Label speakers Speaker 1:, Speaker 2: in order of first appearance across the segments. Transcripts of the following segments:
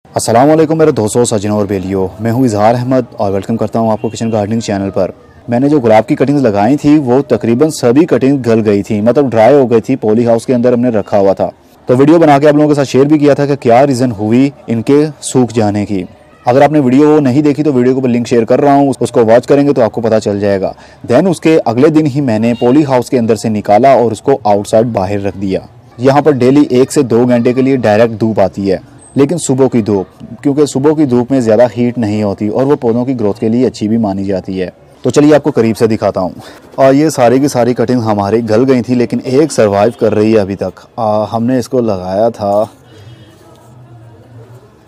Speaker 1: अस्सलाम वालेकुम मेरे दोस्तों, सज्जनों और बेलियों। मैं हूं इजहार अहमद और वेलकम करता हूं आपको किचन गार्डनिंग चैनल पर। मैंने जो गुलाब की कटिंग्स लगाई थी वो तकरीबन सभी कटिंग गल गई थी, मतलब ड्राई हो गई थी। पॉली हाउस के अंदर हमने रखा हुआ था, तो वीडियो बना के आप लोगों के साथ शेयर भी किया था कि क्या रीज़न हुई इनके सूख जाने की। अगर आपने वीडियो नहीं देखी तो वीडियो को लिंक शेयर कर रहा हूँ, उसको वॉच करेंगे तो आपको पता चल जाएगा। देन उसके अगले दिन ही मैंने पॉली हाउस के अंदर से निकाला और उसको आउटसाइड बाहर रख दिया। यहाँ पर डेली 1 से 2 घंटे के लिए डायरेक्ट धूप आती है, लेकिन सुबह की धूप, क्योंकि सुबह की धूप में ज़्यादा हीट नहीं होती और वो पौधों की ग्रोथ के लिए अच्छी भी मानी जाती है। तो चलिए आपको करीब से दिखाता हूँ। और ये सारी की सारी कटिंग हमारी गल गई थी, लेकिन एक सरवाइव कर रही है अभी तक। हमने इसको लगाया था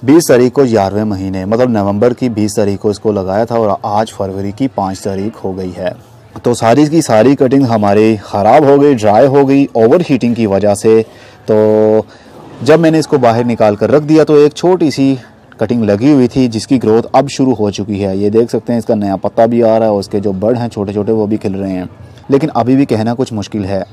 Speaker 1: 20 तारीख को 11वें महीने, मतलब नवंबर की 20 तारीख को इसको लगाया था और आज फरवरी की 5 तारीख हो गई है। तो सारी की सारी कटिंग हमारी ख़राब हो गई, ड्राई हो गई ओवर हीटिंग की वजह से। तो जब मैंने इसको बाहर निकाल कर रख दिया तो एक छोटी सी कटिंग लगी हुई थी जिसकी ग्रोथ अब शुरू हो चुकी है। ये देख सकते हैं, इसका नया पत्ता भी आ रहा है और उसके जो बड़ हैं छोटे छोटे वो भी खिल रहे हैं। लेकिन अभी भी कहना कुछ मुश्किल है,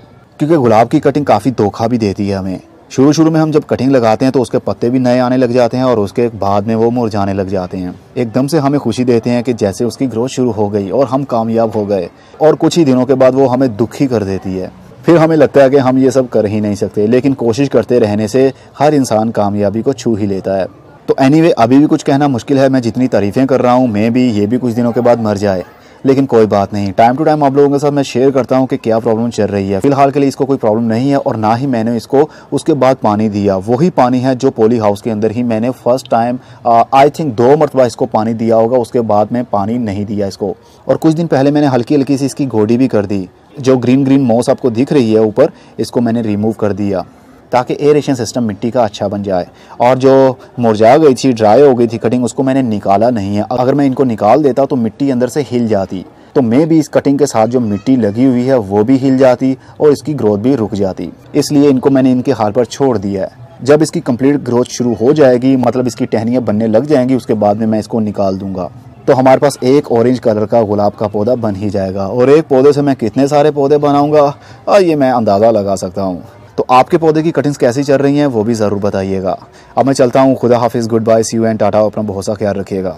Speaker 1: क्योंकि गुलाब की कटिंग काफ़ी धोखा भी देती है हमें। शुरू में हम जब कटिंग लगाते हैं तो उसके पत्ते भी नए आने लग जाते हैं और उसके बाद में वो मुरझाने लग जाते हैं। एकदम से हमें खुशी देते हैं कि जैसे उसकी ग्रोथ शुरू हो गई और हम कामयाब हो गए, और कुछ ही दिनों के बाद वो हमें दुखी कर देती है। फिर हमें लगता है कि हम ये सब कर ही नहीं सकते, लेकिन कोशिश करते रहने से हर इंसान कामयाबी को छू ही लेता है। तो एनीवे, अभी भी कुछ कहना मुश्किल है। मैं जितनी तारीफ़ें कर रहा हूँ, मैं भी ये भी कुछ दिनों के बाद मर जाए, लेकिन कोई बात नहीं। टाइम टू टाइम आप लोगों के साथ मैं शेयर करता हूँ कि क्या प्रॉब्लम चल रही है। फिलहाल के लिए इसको कोई प्रॉब्लम नहीं है और ना ही मैंने इसको उसके बाद पानी दिया। वही पानी है जो पॉली हाउस के अंदर ही मैंने फर्स्ट टाइम आई थिंक 2 मरतबा इसको पानी दिया होगा, उसके बाद में पानी नहीं दिया इसको। और कुछ दिन पहले मैंने हल्की हल्की सी इसकी गोडी भी कर दी। जो ग्रीन ग्रीन मॉस आपको दिख रही है ऊपर, इसको मैंने रिमूव कर दिया ताकि एरेशन सिस्टम मिट्टी का अच्छा बन जाए। और जो मुरझा गई थी, ड्राई हो गई थी कटिंग, उसको मैंने निकाला नहीं है। अगर मैं इनको निकाल देता तो मिट्टी अंदर से हिल जाती, तो मैं भी इस कटिंग के साथ जो मिट्टी लगी हुई है वो भी हिल जाती और इसकी ग्रोथ भी रुक जाती। इसलिए इनको मैंने इनके हाल पर छोड़ दिया है। जब इसकी कंप्लीट ग्रोथ शुरू हो जाएगी, मतलब इसकी टहनियाँ बनने लग जाएंगी, उसके बाद में मैं इसको निकाल दूंगा। तो हमारे पास एक ऑरेंज कलर का गुलाब का पौधा बन ही जाएगा। और एक पौधे से मैं कितने सारे पौधे बनाऊंगा ये मैं अंदाज़ा लगा सकता हूँ। तो आपके पौधे की कटिंग्स कैसी चल रही हैं वो भी ज़रूर बताइएगा। अब मैं चलता हूँ। खुदा हाफिज़, goodbye, see you and टाटा। अपना बहुत सा ख्याल रखिएगा।